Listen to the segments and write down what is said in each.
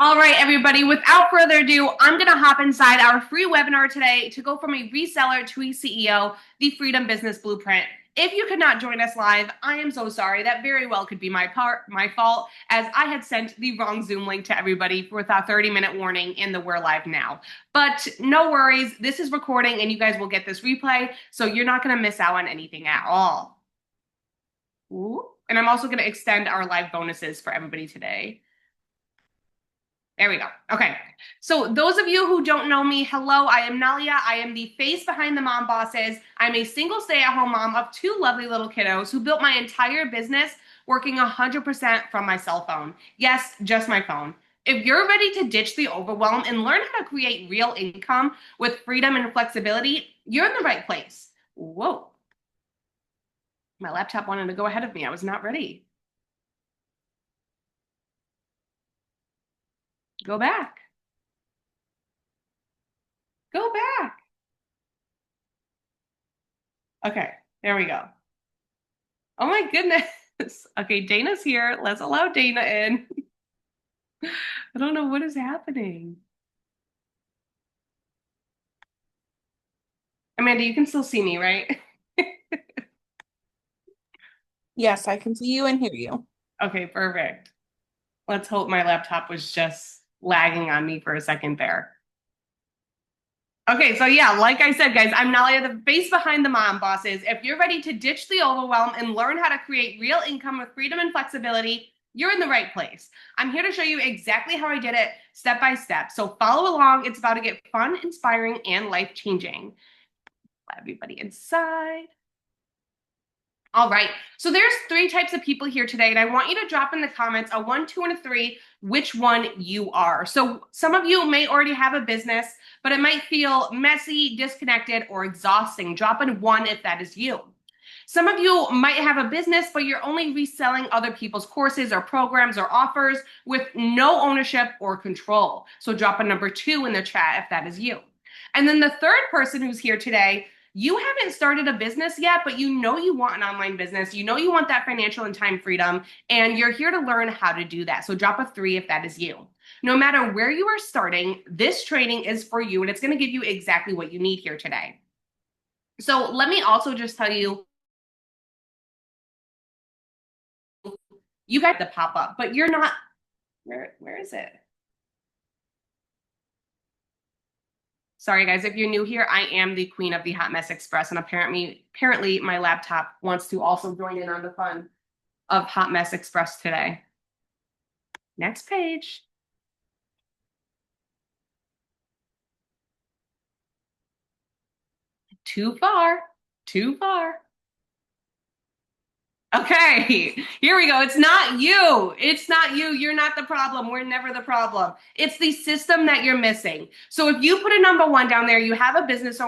All right, everybody, without further ado, I'm going to hop inside our free webinar today to go from a reseller to a CEO, the Freedom Business Blueprint. If you could not join us live, I am so sorry. That very well could be my fault, as I had sent the wrong Zoom link to everybody with a 30-minute warning in the We're Live Now. But no worries, this is recording and you guys will get this replay, so you're not going to miss out on anything at all. Ooh. And I'm also going to extend our live bonuses for everybody today. There we go. Okay. So those of you who don't know me, hello, I am Nalia. I am the face behind the Mom Bosses. I'm a single stay-at-home mom of two lovely little kiddos who built my entire business working 100% from my cell phone. Yes, just my phone. If you're ready to ditch the overwhelm and learn how to create real income with freedom and flexibility, you're in the right place. Whoa. My laptop wanted to go ahead of me. I was not ready. Go back. Go back. Okay, there we go. Oh my goodness. Okay, Dana's here. Let's allow Dana in. I don't know what is happening. Amanda, you can still see me, right? Yes, I can see you and hear you. Okay, perfect. Let's hope my laptop was just lagging on me for a second there. Okay, so yeah, like I said, guys, I'm Nalia, the face behind the Mom Bosses. If you're ready to ditch the overwhelm and learn how to create real income with freedom and flexibility, you're in the right place. I'm here to show you exactly how I did it step by step. So follow along. It's about to get fun, inspiring, and life-changing. Let everybody inside. All right, so there's three types of people here today, and I want you to drop in the comments a 1, 2, and a 3, which one you are. So some of you may already have a business, but it might feel messy, disconnected, or exhausting. Drop in 1 if that is you. Some of you might have a business, but you're only reselling other people's courses or programs or offers with no ownership or control. So drop a number 2 in the chat if that is you. And then the third person who's here today, you haven't started a business yet, but you know you want an online business. You know you want that financial and time freedom, and you're here to learn how to do that. So drop a 3 if that is you. No matter where you are starting, this training is for you, and it's going to give you exactly what you need here today. So let me also just tell you, you got the pop up, but you're not, where is it? Sorry, guys, if you're new here, I am the queen of the Hot Mess Express, and apparently my laptop wants to also join in on the fun of Hot Mess Express today. Next page. Too far, too far. Okay, here we go. It's not you. It's not you. You're not the problem. We're never the problem. It's the system that you're missing. So if you put a number 1 down there, you have a business,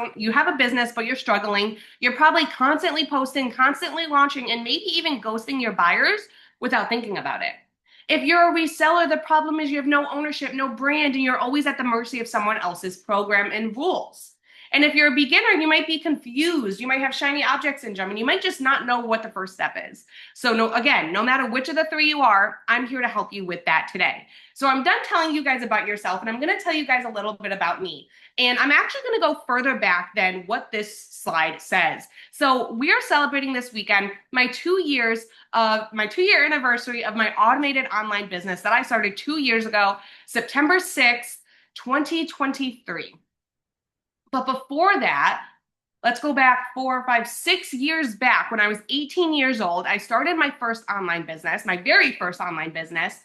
but you're struggling. You're probably constantly posting, constantly launching, and maybe even ghosting your buyers without thinking about it. If you're a reseller, the problem is you have no ownership, no brand, and you're always at the mercy of someone else's program and rules. And if you're a beginner, you might be confused. You might have shiny object syndrome, and you might just not know what the first step is. So no matter which of the 3 you are, I'm here to help you with that today. So I'm done telling you guys about yourself, and I'm going to tell you guys a little bit about me. And I'm actually going to go further back than what this slide says. So we are celebrating this weekend my 2-year anniversary of my automated online business that I started 2 years ago, September 6th, 2023. But before that, let's go back 4, 5, 6 years back when I was 18 years old. I started my first online business, my very first online business,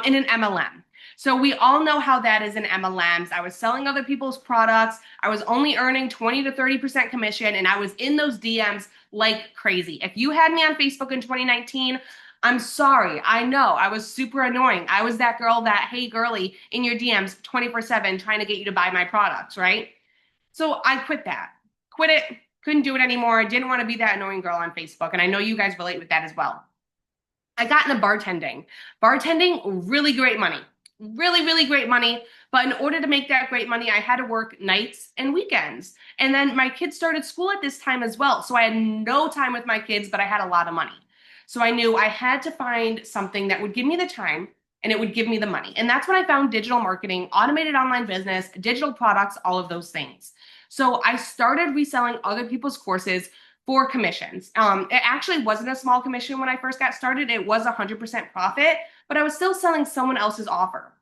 in an MLM. So we all know how that is in MLMs. I was selling other people's products. I was only earning 20 to 30% commission, and I was in those DMs like crazy. If you had me on Facebook in 2019, I'm sorry. I know I was super annoying. I was that girl that, hey, girly, in your DMs 24/7 trying to get you to buy my products, right? So I quit that. Quit it. Couldn't do it anymore. I didn't want to be that annoying girl on Facebook. And I know you guys relate with that as well. I got into bartending. Bartending, really great money. Really, really great money. But in order to make that great money, I had to work nights and weekends. And then my kids started school at this time as well. So I had no time with my kids, but I had a lot of money. So I knew I had to find something that would give me the time and it would give me the money. And that's when I found digital marketing, automated online business, digital products, all of those things. So I started reselling other people's courses for commissions. It actually wasn't a small commission when I first got started. It was 100% profit, but I was still selling someone else's offer.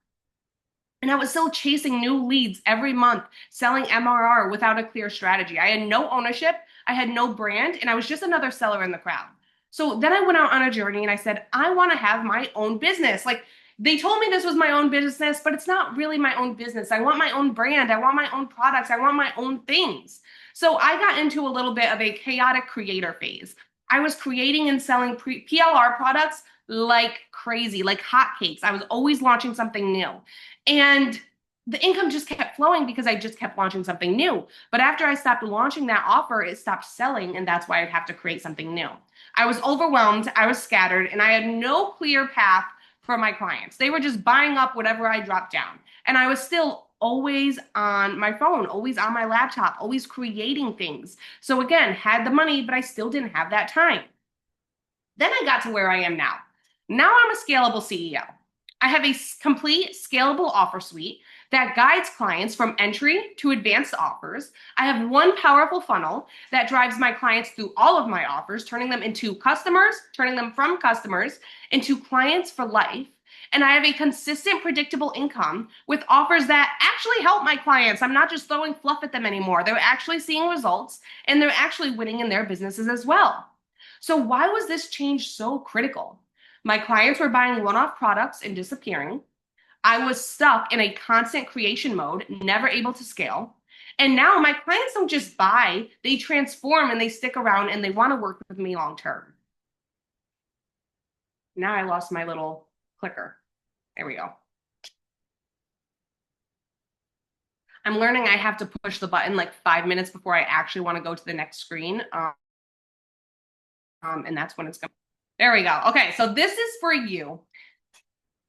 And I was still chasing new leads every month, selling MRR without a clear strategy. I had no ownership, I had no brand, and I was just another seller in the crowd. So then I went out on a journey and I said, I want to have my own business. Like they told me this was my own business, but it's not really my own business. I want my own brand. I want my own products. I want my own things. So I got into a little bit of a chaotic creator phase. I was creating and selling PLR products like crazy, like hotcakes. I was always launching something new. And the income just kept flowing because I just kept launching something new. But after I stopped launching that offer, it stopped selling, and that's why I'd have to create something new. I was overwhelmed, I was scattered, and I had no clear path for my clients. They were just buying up whatever I dropped down. And I was still always on my phone, always on my laptop, always creating things. So again, had the money, but I still didn't have that time. Then I got to where I am now. Now I'm a scalable CEO. I have a complete scalable offer suite that guides clients from entry to advanced offers. I have one powerful funnel that drives my clients through all of my offers, turning them into customers, turning them from customers into clients for life. And I have a consistent, predictable income with offers that actually help my clients. I'm not just throwing fluff at them anymore. They're actually seeing results and they're actually winning in their businesses as well. So, why was this change so critical? My clients were buying one off products and disappearing. I was stuck in a constant creation mode, never able to scale. And now my clients don't just buy, they transform and they stick around and they want to work with me long term. Now I lost my little clicker. There we go. I'm learning I have to push the button like 5 minutes before I actually want to go to the next screen. And that's when it's going. There we go. Okay, so this is for you.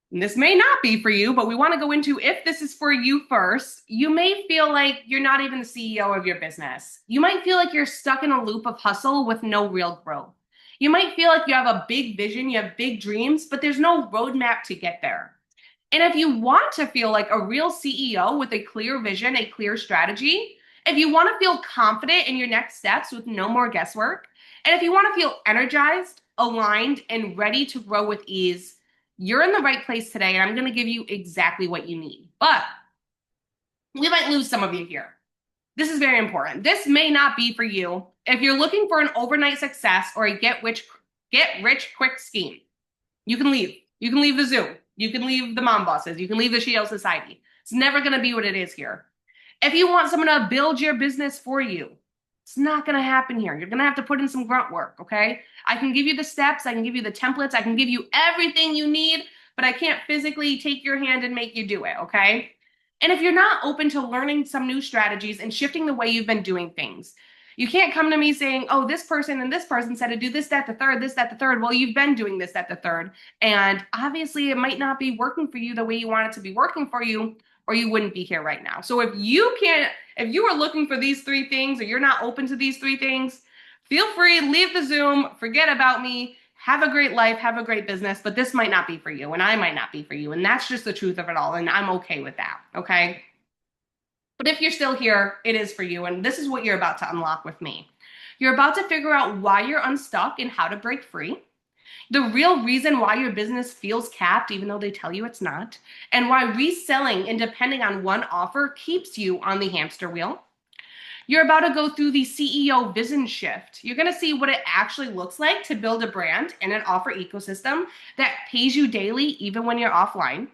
And this may not be for you, but we want to go into if this is for you first. You may feel like you're not even the CEO of your business. You might feel like you're stuck in a loop of hustle with no real growth. You might feel like you have a big vision, you have big dreams, but there's no roadmap to get there. And if you want to feel like a real CEO with a clear vision, a clear strategy, if you want to feel confident in your next steps with no more guesswork, and if you want to feel energized, aligned, and ready to grow with ease, you're in the right place today, and I'm going to give you exactly what you need. But we might lose some of you here. This is very important. This may not be for you if you're looking for an overnight success or a get rich quick scheme. You can leave. You can leave the Zoom. You can leave the mom bosses. You can leave the Shield Society. It's never going to be what it is here. If you want someone to build your business for you, it's not going to happen here. You're going to have to put in some grunt work, okay? I can give you the steps. I can give you the templates. I can give you everything you need, but I can't physically take your hand and make you do it, okay? And if you're not open to learning some new strategies and shifting the way you've been doing things, you can't come to me saying, oh, this person and this person said to do this, that, the third, this, that, the third. Well, you've been doing this, that, the third. And obviously, it might not be working for you the way you want it to be working for you, or you wouldn't be here right now. So if you are looking for these three things or you're not open to these three things, feel free, leave the Zoom, forget about me, have a great life, have a great business, but this might not be for you and I might not be for you. And that's just the truth of it all. And I'm okay with that. Okay. But if you're still here, it is for you. And this is what you're about to unlock with me. You're about to figure out why you're unstuck and how to break free, the real reason why your business feels capped, even though they tell you it's not, and why reselling and depending on one offer keeps you on the hamster wheel. You're about to go through the CEO vision shift. You're going to see what it actually looks like to build a brand and an offer ecosystem that pays you daily, even when you're offline.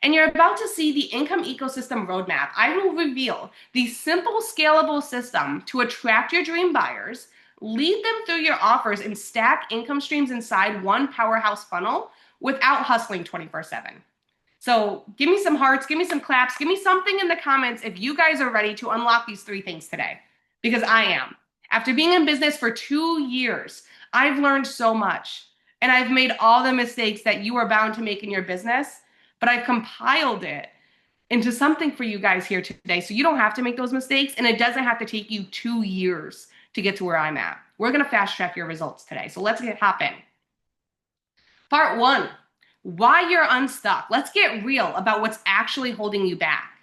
And you're about to see the income ecosystem roadmap. I will reveal the simple, scalable system to attract your dream buyers, lead them through your offers, and stack income streams inside one powerhouse funnel without hustling 24/7. So give me some hearts, give me some claps, give me something in the comments if you guys are ready to unlock these three things today, because I am. After being in business for 2 years, I've learned so much, and I've made all the mistakes that you are bound to make in your business, but I've compiled it into something for you guys here today so you don't have to make those mistakes, and it doesn't have to take you 2 years to get to where I'm at. We're going to fast track your results today. So let's hop in. Part one, why you're unstuck. Let's get real about what's actually holding you back.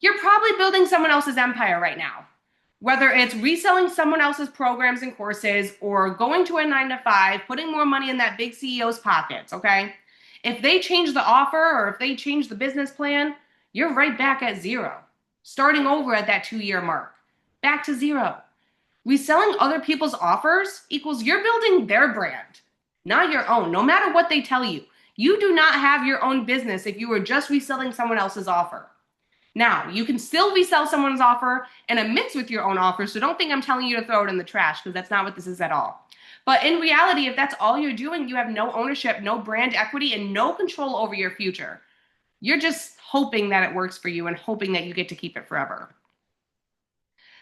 You're probably building someone else's empire right now. Whether it's reselling someone else's programs and courses or going to a 9 to 5, putting more money in that big CEO's pockets, okay? If they change the offer or if they change the business plan, you're right back at zero, starting over at that 2 year mark, back to zero. Reselling other people's offers equals you're building their brand, not your own, no matter what they tell you. You do not have your own business if you were just reselling someone else's offer. Now, you can still resell someone's offer in a mix with your own offer, so don't think I'm telling you to throw it in the trash because that's not what this is at all. But in reality, if that's all you're doing, you have no ownership, no brand equity, and no control over your future. You're just hoping that it works for you and hoping that you get to keep it forever.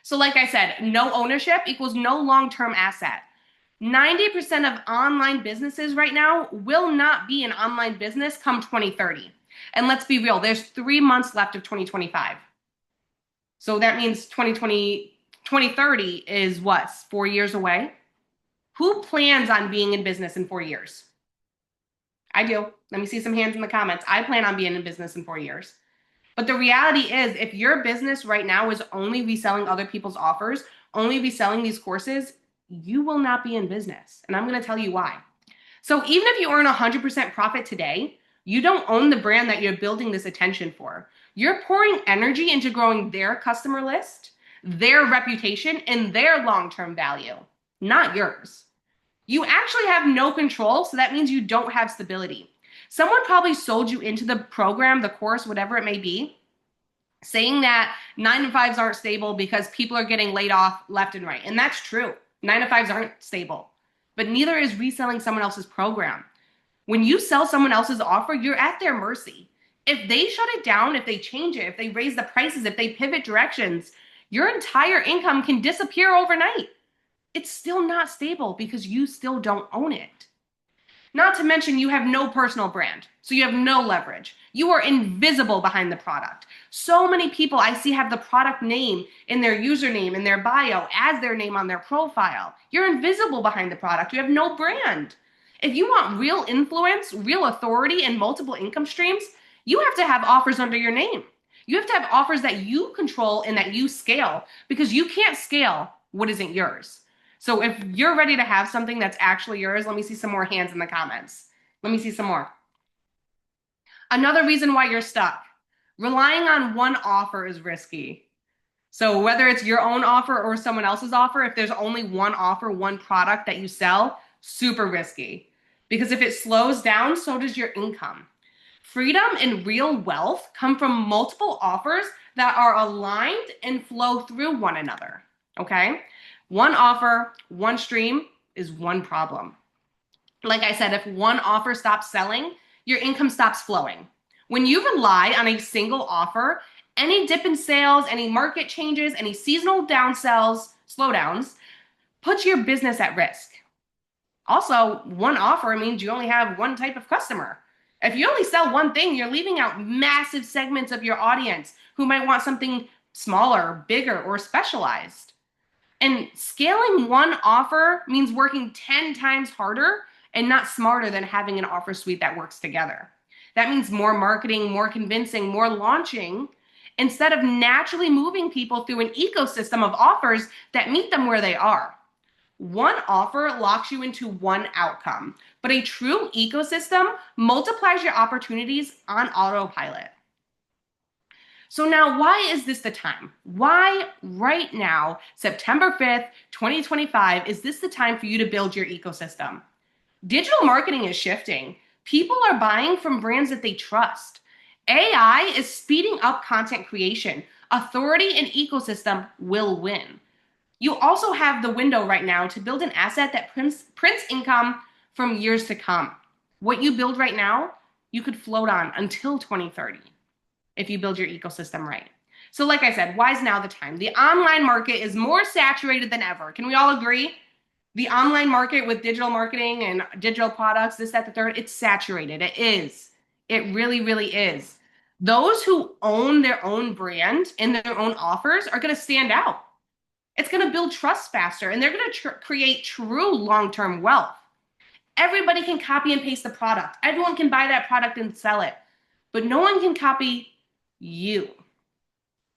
So, like I said, no ownership equals no long-term asset. 90% of online businesses right now will not be an online business come 2030. And let's be real, there's 3 months left of 2025. So that means 2030 is what, 4 years away? Who plans on being in business in 4 years? I do. Let me see some hands in the comments. I plan on being in business in 4 years. But the reality is, if your business right now is only reselling other people's offers, only reselling these courses, you will not be in business. And I'm going to tell you why. So even if you earn 100% profit today, you don't own the brand that you're building this attention for. You're pouring energy into growing their customer list, their reputation, and their long-term value, not yours. You actually have no control, so that means you don't have stability. Someone probably sold you into the program, the course, whatever it may be, saying that 9 to 5s aren't stable because people are getting laid off left and right. And that's true. 9 to 5s aren't stable, but neither is reselling someone else's program. When you sell someone else's offer, you're at their mercy. If they shut it down, if they change it, if they raise the prices, if they pivot directions, your entire income can disappear overnight. It's still not stable because you still don't own it. Not to mention you have no personal brand, so you have no leverage. You are invisible behind the product. So many people I see have the product name in their username, in their bio, as their name on their profile. You're invisible behind the product. You have no brand. If you want real influence, real authority, and multiple income streams, you have to have offers under your name. You have to have offers that you control and that you scale because you can't scale what isn't yours. So if you're ready to have something that's actually yours, let me see some more hands in the comments. Let me see some more. Another reason why you're stuck. Relying on one offer is risky. So whether it's your own offer or someone else's offer, if there's only one offer, one product that you sell, super risky. Because if it slows down, so does your income. Freedom and real wealth come from multiple offers that are aligned and flow through one another. Okay? One offer, one stream is one problem. Like I said, if one offer stops selling, your income stops flowing. When you rely on a single offer, any dip in sales, any market changes, any seasonal downsells, slowdowns, puts your business at risk. Also, one offer means you only have one type of customer. If you only sell one thing, you're leaving out massive segments of your audience who might want something smaller, bigger, or specialized. And scaling one offer means working 10 times harder and not smarter than having an offer suite that works together. That means more marketing, more convincing, more launching, instead of naturally moving people through an ecosystem of offers that meet them where they are. One offer locks you into one outcome, but a true ecosystem multiplies your opportunities on autopilot. So now, why is this the time? Why right now, September 5th, 2025, is this the time for you to build your ecosystem? Digital marketing is shifting. People are buying from brands that they trust. AI is speeding up content creation. Authority and ecosystem will win. You also have the window right now to build an asset that prints income from years to come. What you build right now, you could float on until 2030 if you build your ecosystem right. So like I said, why is now the time? The online market is more saturated than ever. Can we all agree? The online market with digital marketing and digital products, this, that, the third, it's saturated. It is. It really, really is. Those who own their own brand and their own offers are going to stand out. It's going to build trust faster, and they're going to create true long-term wealth. Everybody can copy and paste the product. Everyone can buy that product and sell it, but no one can copy you.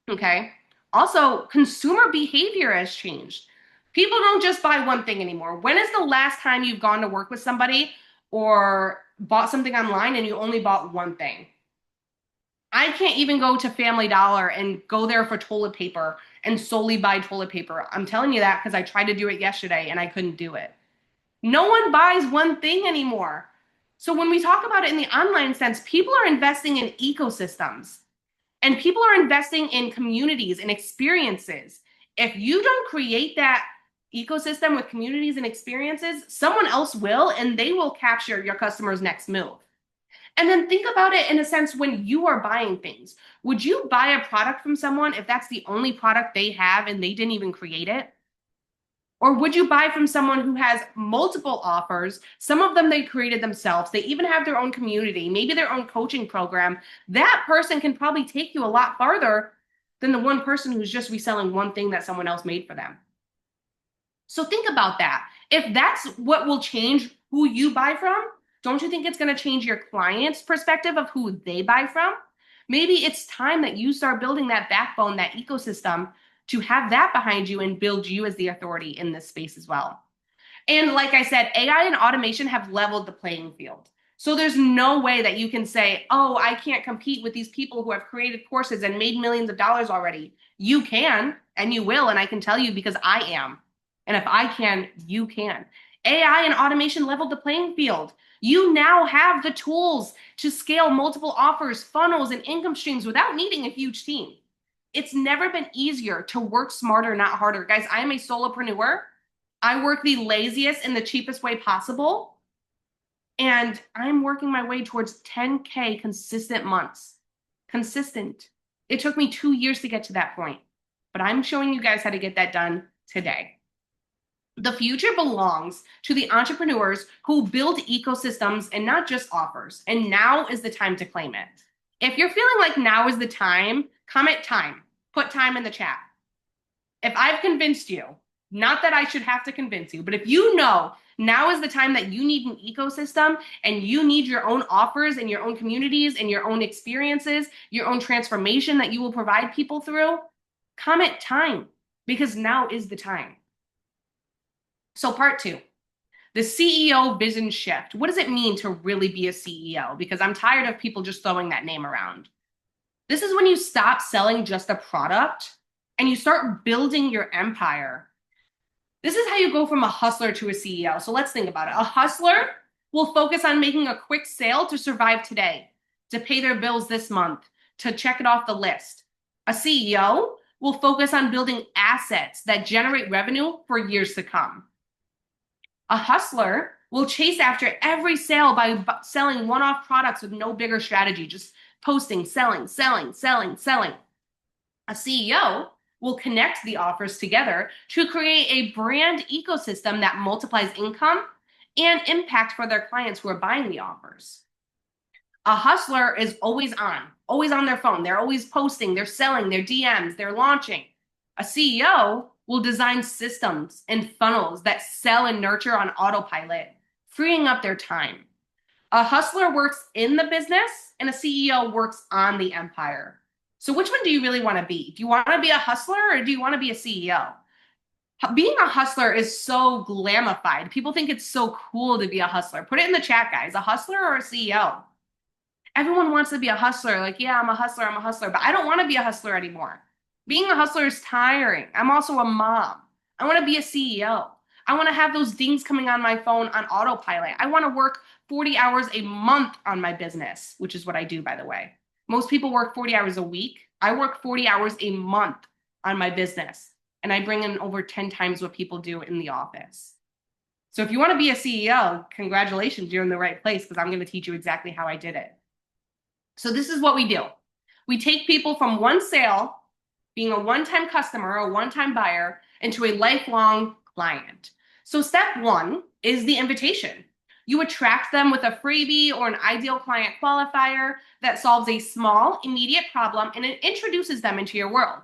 Okay. Also, consumer behavior has changed. People don't just buy one thing anymore. When is the last time you've gone to work with somebody or bought something online and you only bought one thing? I can't even go to Family Dollar and go there for toilet paper and solely buy toilet paper. I'm telling you that because I tried to do it yesterday and I couldn't do it. No one buys one thing anymore. So when we talk about it in the online sense, people are investing in ecosystems and people are investing in communities and experiences. If you don't create that ecosystem with communities and experiences, someone else will, and they will capture your customer's next move. And then think about it in a sense when you are buying things. Would you buy a product from someone if that's the only product they have and they didn't even create it? Or would you buy from someone who has multiple offers? Some of them they created themselves. They even have their own community, maybe their own coaching program. That person can probably take you a lot farther than the one person who's just reselling one thing that someone else made for them. So think about that. If that's what will change who you buy from, don't you think it's going to change your client's perspective of who they buy from? Maybe it's time that you start building that backbone, that ecosystem, to have that behind you and build you as the authority in this space as well. And like I said, AI and automation have leveled the playing field. So there's no way that you can say, oh, I can't compete with these people who have created courses and made millions of dollars already. You can, and you will, and I can tell you because I am. And if I can, you can. AI and automation leveled the playing field. You now have the tools to scale multiple offers, funnels, and income streams without needing a huge team. It's never been easier to work smarter, not harder. Guys, I am a solopreneur. I work the laziest and the cheapest way possible. And I'm working my way towards 10K consistent months. Consistent. It took me 2 years to get to that point, but I'm showing you guys how to get that done today. The future belongs to the entrepreneurs who build ecosystems and not just offers. And now is the time to claim it. If you're feeling like now is the time, comment time. Put time in the chat. If I've convinced you, not that I should have to convince you, but if you know now is the time that you need an ecosystem and you need your own offers and your own communities and your own experiences, your own transformation that you will provide people through, comment time because now is the time. So part 2, the CEO vision shift. What does it mean to really be a CEO? Because I'm tired of people just throwing that name around. This is when you stop selling just a product and you start building your empire. This is how you go from a hustler to a CEO. So let's think about it. A hustler will focus on making a quick sale to survive today, to pay their bills this month, to check it off the list. A CEO will focus on building assets that generate revenue for years to come. A hustler will chase after every sale by selling one-off products with no bigger strategy, just posting, selling, selling, selling, selling. A CEO will connect the offers together to create a brand ecosystem that multiplies income and impact for their clients who are buying the offers. A hustler is always on their phone. They're always posting, they're selling, they're DMs, they're launching. A CEO will design systems and funnels that sell and nurture on autopilot, freeing up their time. A hustler works in the business and a CEO works on the empire. So which one do you really want to be? Do you want to be a hustler or do you want to be a CEO? Being a hustler is so glamified. People think it's so cool to be a hustler. Put it in the chat, guys. A hustler or a CEO? Everyone wants to be a hustler. Like, yeah, I'm a hustler, but I don't want to be a hustler anymore. Being a hustler is tiring. I'm also a mom. I want to be a CEO. I want to have those dings coming on my phone on autopilot. I want to work 40 hours a month on my business, which is what I do, by the way. Most people work 40 hours a week. I work 40 hours a month on my business, and I bring in over 10 times what people do in the office. So if you want to be a CEO, congratulations, you're in the right place because I'm going to teach you exactly how I did it. So this is what we do. We take people from one sale, being a one-time customer, a one-time buyer, into a lifelong client. So step 1 is the invitation. You attract them with a freebie or an ideal client qualifier that solves a small, immediate problem and it introduces them into your world.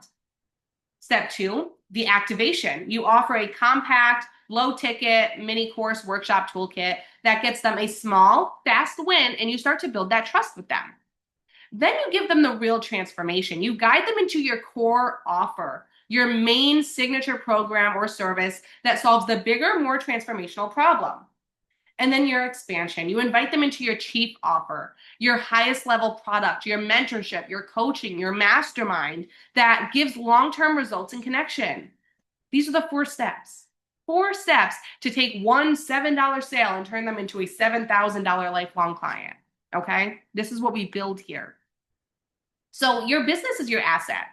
Step 2, the activation. You offer a compact, low ticket mini course workshop toolkit that gets them a small, fast win, and you start to build that trust with them. Then you give them the real transformation. You guide them into your core offer, your main signature program or service that solves the bigger, more transformational problem. And then your expansion. You invite them into your chief offer, your highest level product, your mentorship, your coaching, your mastermind that gives long-term results and connection. These are the 4 steps. 4 steps to take one $7 sale and turn them into a $7,000 lifelong client. Okay? This is what we build here. So your business is your asset.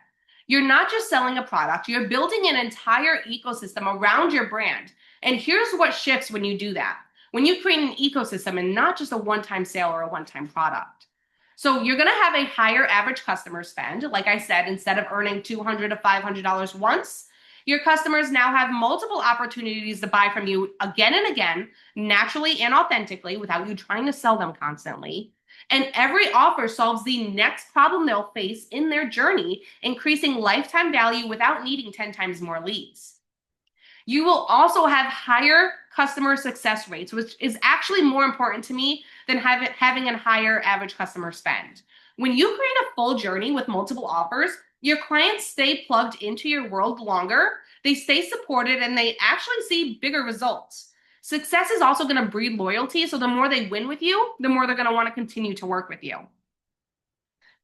You're not just selling a product, you're building an entire ecosystem around your brand. And here's what shifts when you do that. When you create an ecosystem and not just a one-time sale or a one-time product. So you're going to have a higher average customer spend. Like I said, instead of earning $200 to $500 once, your customers now have multiple opportunities to buy from you again and again, naturally and authentically, without you trying to sell them constantly. And every offer solves the next problem they'll face in their journey, increasing lifetime value without needing 10 times more leads. You will also have higher customer success rates, which is actually more important to me than having a higher average customer spend. When you create a full journey with multiple offers, your clients stay plugged into your world longer, they stay supported, and they actually see bigger results. Success is also going to breed loyalty, so the more they win with you, the more they're going to want to continue to work with you.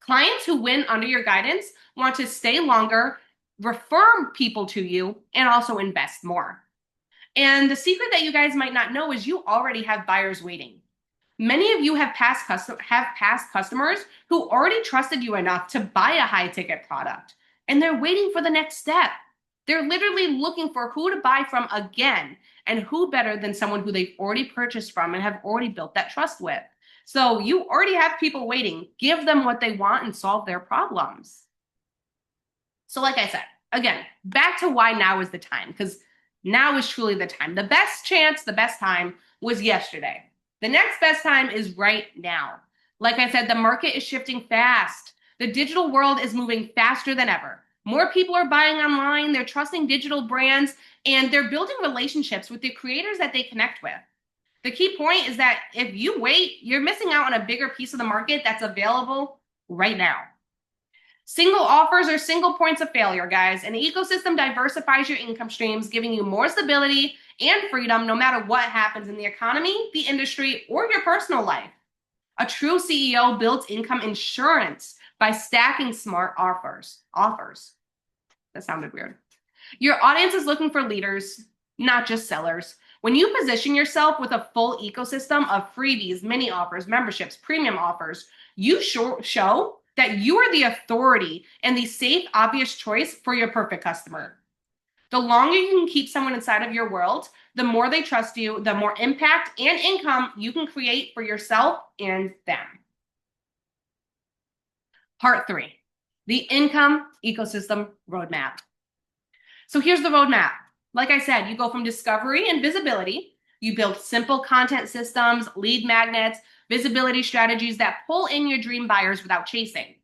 Clients who win under your guidance want to stay longer, refer people to you, and also invest more. And the secret that you guys might not know is you already have buyers waiting. Many of you have past customers who already trusted you enough to buy a high-ticket product, and they're waiting for the next step. They're literally looking for who to buy from again, and who better than someone who they've already purchased from and have already built that trust with. So you already have people waiting. Give them what they want and solve their problems. So like I said, again, back to why now is the time, because now is truly the time. The best chance, the best time was yesterday. The next best time is right now. Like I said, the market is shifting fast. The digital world is moving faster than ever. More people are buying online, they're trusting digital brands, and they're building relationships with the creators that they connect with. The key point is that if you wait, you're missing out on a bigger piece of the market that's available right now. Single offers are single points of failure, guys. An ecosystem diversifies your income streams, giving you more stability and freedom no matter what happens in the economy, the industry, or your personal life. A true CEO builds income insurance by stacking smart offers. That sounded weird. Your audience is looking for leaders, not just sellers. When you position yourself with a full ecosystem of freebies, mini offers, memberships, premium offers, you show that you are the authority and the safe, obvious choice for your perfect customer. The longer you can keep someone inside of your world, the more they trust you, the more impact and income you can create for yourself and them. Part 3, the income ecosystem roadmap. So here's the roadmap. Like I said, you go from discovery and visibility. You build simple content systems, lead magnets, visibility strategies that pull in your dream buyers without chasing.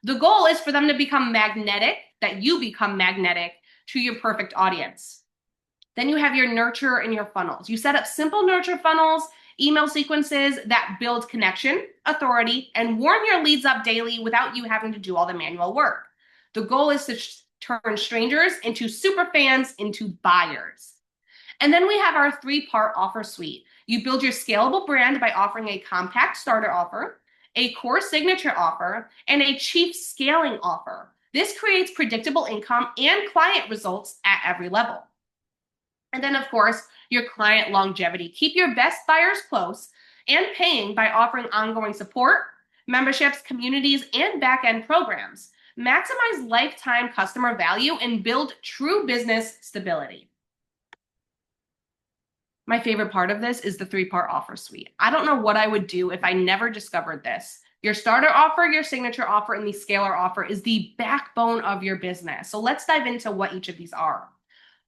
The goal is for them to become magnetic, that you become magnetic to your perfect audience. Then you have your nurture and your funnels. You set up simple nurture funnels, email sequences that build connection, authority, and warm your leads up daily without you having to do all the manual work. The goal is to turn strangers into super fans into buyers. And then we have our 3-part offer suite. You build your scalable brand by offering a compact starter offer, a core signature offer, and a chief scaling offer. This creates predictable income and client results at every level. And then, of course, your client longevity. Keep your best buyers close and paying by offering ongoing support, memberships, communities, and back-end programs. Maximize lifetime customer value and build true business stability. My favorite part of this is the 3-part offer suite. I don't know what I would do if I never discovered this. Your starter offer, your signature offer, and the scalar offer is the backbone of your business. So let's dive into what each of these are.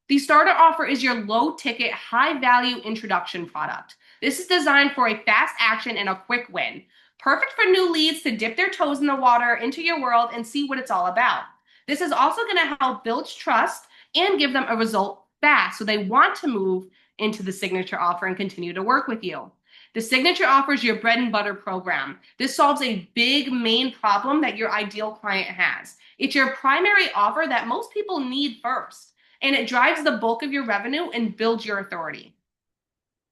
The starter offer is your low-ticket, high-value introduction product. This is designed for a fast action and a quick win. Perfect for new leads to dip their toes in the water into your world and see what it's all about. This is also going to help build trust and give them a result fast, so they want to move into the signature offer and continue to work with you. The signature offer is your bread and butter program. This solves a big main problem that your ideal client has. It's your primary offer that most people need first, and it drives the bulk of your revenue and builds your authority.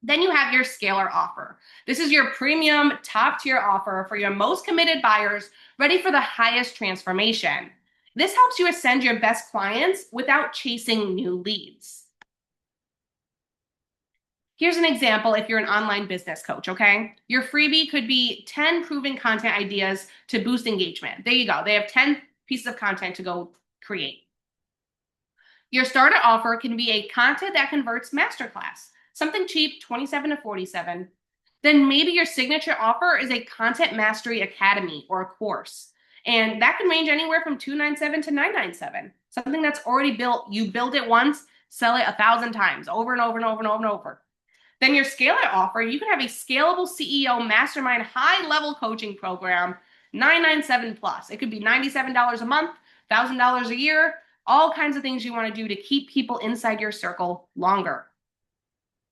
Then you have your scalar offer. This is your premium top tier offer for your most committed buyers ready for the highest transformation. This helps you ascend your best clients without chasing new leads. Here's an example if you're an online business coach, okay? Your freebie could be 10 proven content ideas to boost engagement. There you go. They have 10 pieces of content to go create. Your starter offer can be a content that converts masterclass, something cheap, 27 to 47. Then maybe your signature offer is a content mastery academy or a course. And that can range anywhere from $297 to $997. Something that's already built. You build it once, sell it 1,000 times, over and over and over and over and over. Then your scalar offer, you can have a scalable CEO mastermind high-level coaching program, $997 plus. It could be $97 a month, $1,000 a year, all kinds of things you want to do to keep people inside your circle longer.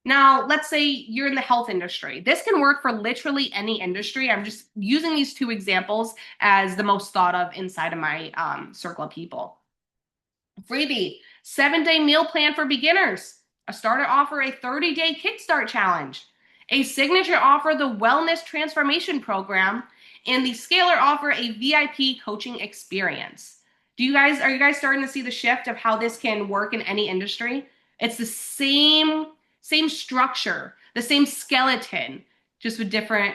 Now, let's say you're in the health industry. This can work for literally any industry. I'm just using these two examples as the most thought of inside of my circle of people. Freebie, 7-day meal plan for beginners. A starter offer, a 30-day kickstart challenge. A signature offer, the wellness transformation program. And the scalar offer, a VIP coaching experience. Are you guys starting to see the shift of how this can work in any industry? It's the same structure, the same skeleton, just with different,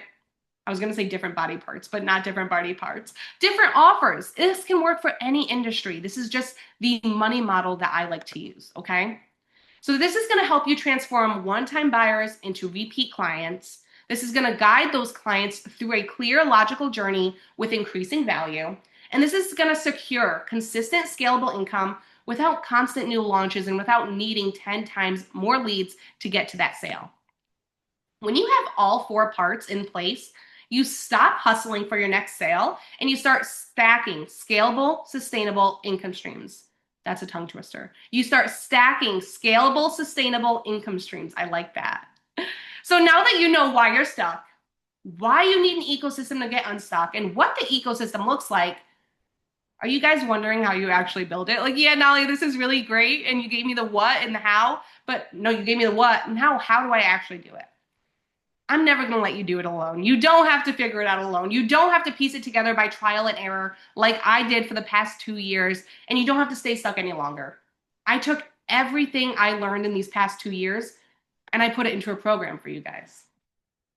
I was going to say different body parts, but not different body parts. Different offers. This can work for any industry. This is just the money model that I like to use, okay? So this is going to help you transform one-time buyers into repeat clients. This is going to guide those clients through a clear, logical journey with increasing value. And this is going to secure consistent, scalable income without constant new launches and without needing 10 times more leads to get to that sale. When you have all 4 parts in place, you stop hustling for your next sale and you start stacking scalable, sustainable income streams. That's a tongue twister. You start stacking scalable, sustainable income streams. I like that. So now that you know why you're stuck, why you need an ecosystem to get unstuck, and what the ecosystem looks like, are you guys wondering how you actually build it? Like, yeah, Nolly, this is really great, and you gave me the what and the how, but no, you gave me the what, and how do I actually do it? I'm never going to let you do it alone. You don't have to figure it out alone. You don't have to piece it together by trial and error like I did for the past 2 years, and you don't have to stay stuck any longer. I took everything I learned in these past 2 years, and I put it into a program for you guys.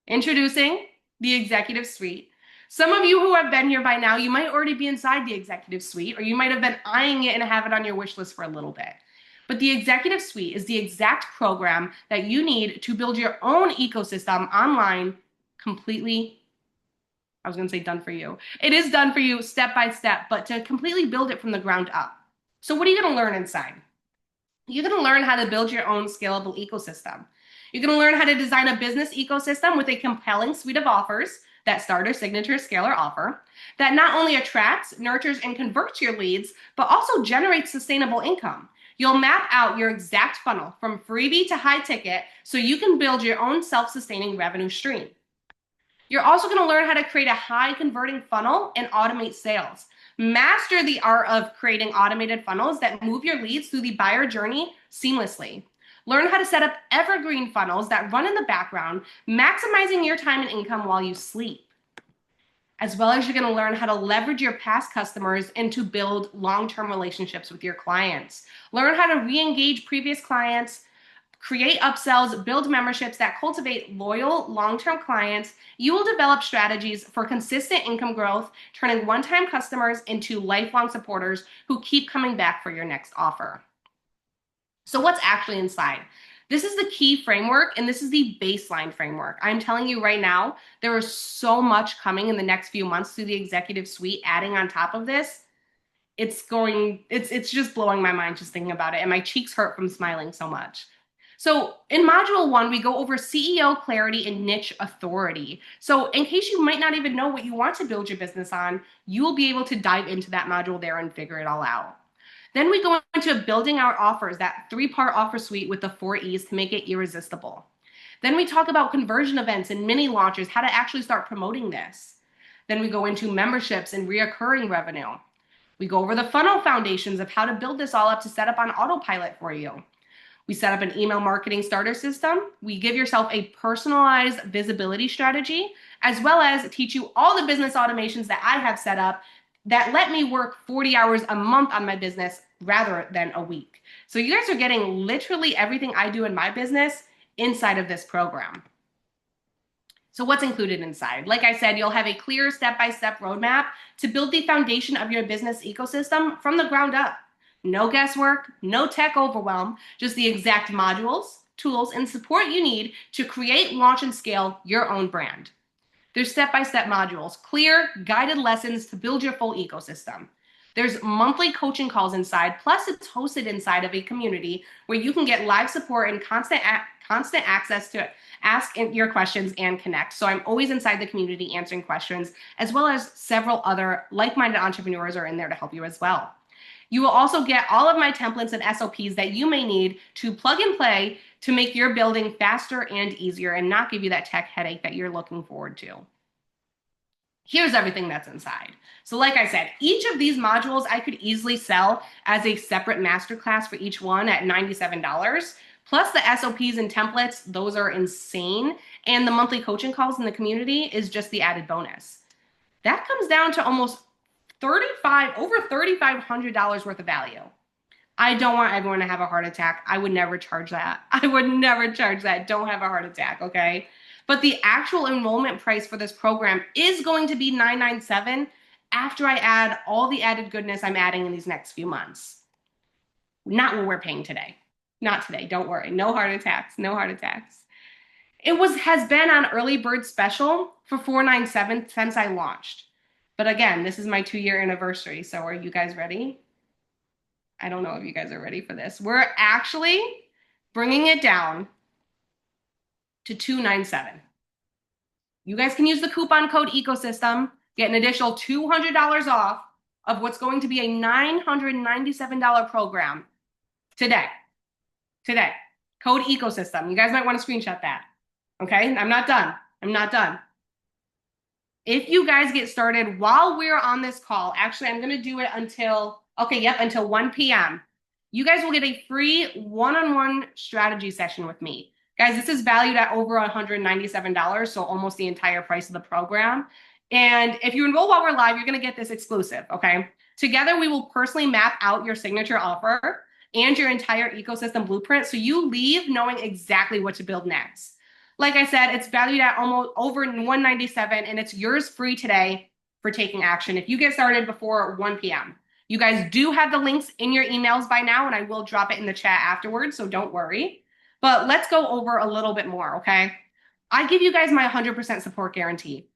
Introducing the Executive Suite. Some of you who have been here by now, you might already be inside the Executive Suite, or you might have been eyeing it and have it on your wish list for a little bit. But the Executive Suite is the exact program that you need to build your own ecosystem online completely. I was going to say done for you. It is done for you step by step, but to completely build it from the ground up. So what are you going to learn inside? You're going to learn how to build your own scalable ecosystem. You're going to learn how to design a business ecosystem with a compelling suite of offers, that starter, signature, scalar offer, that not only attracts, nurtures, and converts your leads, but also generates sustainable income. You'll map out your exact funnel from freebie to high ticket so you can build your own self-sustaining revenue stream. You're also going to learn how to create a high converting funnel and automate sales. Master the art of creating automated funnels that move your leads through the buyer journey seamlessly. Learn how to set up evergreen funnels that run in the background, maximizing your time and income while you sleep. As well as you're going to learn how to leverage your past customers and to build long-term relationships with your clients. Learn how to re-engage previous clients, create upsells, build memberships that cultivate loyal, long-term clients. You will develop strategies for consistent income growth, turning one-time customers into lifelong supporters who keep coming back for your next offer. So what's actually inside? This is the key framework, and this is the baseline framework. I'm telling you right now, there is so much coming in the next few months through the Executive Suite, adding on top of this. It's just blowing my mind just thinking about it, and my cheeks hurt from smiling so much. So in module 1, we go over CEO clarity and niche authority. So in case you might not even know what you want to build your business on, you will be able to dive into that module there and figure it all out. Then we go into building our offers, that three-part offer suite with the 4 E's to make it irresistible. Then we talk about conversion events and mini launches, how to actually start promoting this. Then we go into memberships and reoccurring revenue. We go over the funnel foundations of how to build this all up to set up on autopilot for you. We set up an email marketing starter system. We give yourself a personalized visibility strategy, as well as teach you all the business automations that I have set up that let me work 40 hours a month on my business rather than a week. So you guys are getting literally everything I do in my business inside of this program. So what's included inside? Like I said, you'll have a clear step-by-step roadmap to build the foundation of your business ecosystem from the ground up. No guesswork, no tech overwhelm, just the exact modules, tools, and support you need to create, launch, and scale your own brand. There's step-by-step modules, clear, guided lessons to build your full ecosystem. There's monthly coaching calls inside, plus it's hosted inside of a community where you can get live support and constant access to ask your questions and connect. So I'm always inside the community answering questions, as well as several other like-minded entrepreneurs are in there to help you as well. You will also get all of my templates and SOPs that you may need to plug and play to make your building faster and easier and not give you that tech headache that you're looking forward to. Here's everything that's inside. So like I said, each of these modules I could easily sell as a separate masterclass for each one at $97. Plus the SOPs and templates, those are insane. And the monthly coaching calls in the community is just the added bonus. That comes down to almost over $3,500 worth of value. I don't want everyone to have a heart attack. I would never charge that. I would never charge that. Don't have a heart attack, okay? But the actual enrollment price for this program is going to be $997 after I add all the added goodness I'm adding in these next few months. Not what we're paying today. Not today, don't worry. No heart attacks, no heart attacks. Has been on early bird special for $497 since I launched. But again, this is my 2-year anniversary, so are you guys ready? I don't know if you guys are ready for this. We're actually bringing it down to $297. You guys can use the coupon code ecosystem, get an additional $200 off of what's going to be a $997 program today. Today. Code ecosystem. You guys might want to screenshot that. Okay? I'm not done. I'm not done. If you guys get started while we're on this call, actually, I'm going to do it until 1 p.m. You guys will get a free one-on-one strategy session with me. Guys, this is valued at over $197, so almost the entire price of the program. And if you enroll while we're live, you're going to get this exclusive, okay? Together, we will personally map out your signature offer and your entire ecosystem blueprint so you leave knowing exactly what to build next. Like I said, it's valued at almost over $197, and it's yours free today for taking action if you get started before 1 p.m. You guys do have the links in your emails by now, and I will drop it in the chat afterwards, so don't worry. But let's go over a little bit more, okay? I give you guys my 100% support guarantee.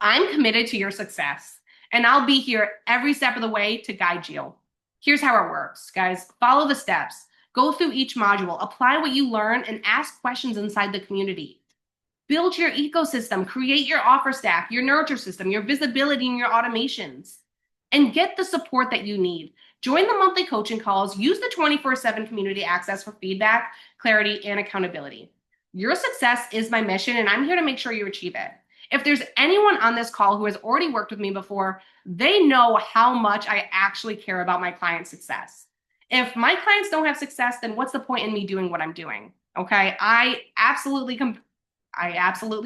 I'm committed to your success, and I'll be here every step of the way to guide you. Here's how it works, guys. Follow the steps. Go through each module, apply what you learn, and ask questions inside the community. Build your ecosystem, create your offer stack, your nurture system, your visibility, and your automations. And get the support that you need. Join the monthly coaching calls. Use the 24/7 community access for feedback, clarity, and accountability. Your success is my mission, and I'm here to make sure you achieve it. If there's anyone on this call who has already worked with me before, they know how much I actually care about my client's success. If my clients don't have success, then what's the point in me doing what I'm doing? Okay, I absolutely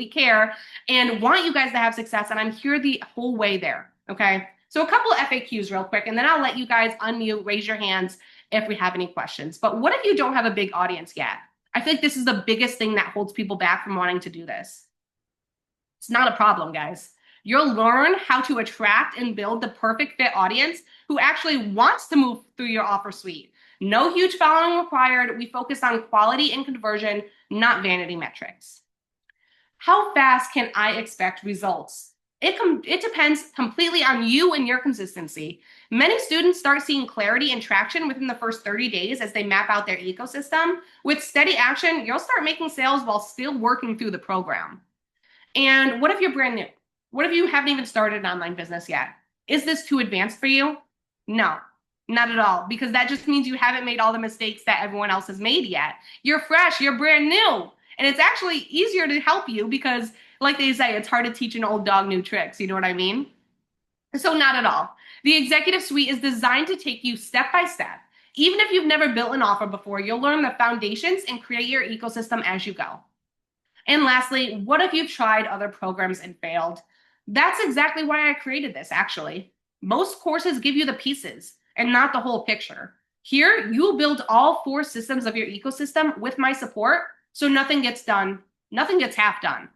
care and want you guys to have success, and I'm here the whole way there. Okay, so a couple of FAQs real quick, and then I'll let you guys unmute, raise your hands if we have any questions. But what if you don't have a big audience yet? I think this is the biggest thing that holds people back from wanting to do this. It's not a problem, guys. You'll learn how to attract and build the perfect fit audience who actually wants to move through your offer suite. No huge following required. We focus on quality and conversion, not vanity metrics. How fast can I expect results? It depends completely on you and your consistency. Many students start seeing clarity and traction within the first 30 days as they map out their ecosystem. With steady action, you'll start making sales while still working through the program. And what if you're brand new? What if you haven't even started an online business yet? Is this too advanced for you? No. Not at all, because that just means you haven't made all the mistakes that everyone else has made yet. You're fresh, you're brand new. And it's actually easier to help you because, like they say, it's hard to teach an old dog new tricks. You know what I mean? So, not at all. The executive suite is designed to take you step by step. Even if you've never built an offer before, you'll learn the foundations and create your ecosystem as you go. And lastly, what if you've tried other programs and failed? That's exactly why I created this, actually. Most courses give you the pieces and not the whole picture. Here, you'll build all four systems of your ecosystem with my support, so nothing gets done, nothing gets half done.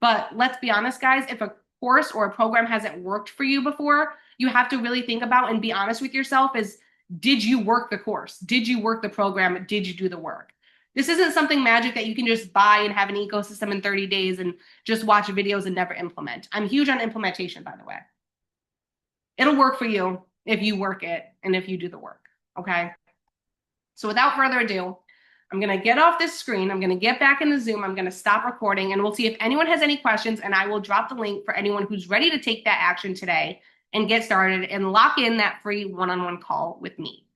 But let's be honest, guys, if a course or a program hasn't worked for you before, you have to really think about and be honest with yourself is, did you work the course? Did you work the program? Did you do the work? This isn't something magic that you can just buy and have an ecosystem in 30 days and just watch videos and never implement. I'm huge on implementation, by the way. It'll work for you if you work it and if you do the work. Okay. So without further ado, I'm going to get off this screen. I'm going to get back into Zoom. I'm going to stop recording and we'll see if anyone has any questions. And I will drop the link for anyone who's ready to take that action today and get started and lock in that free one-on-one call with me.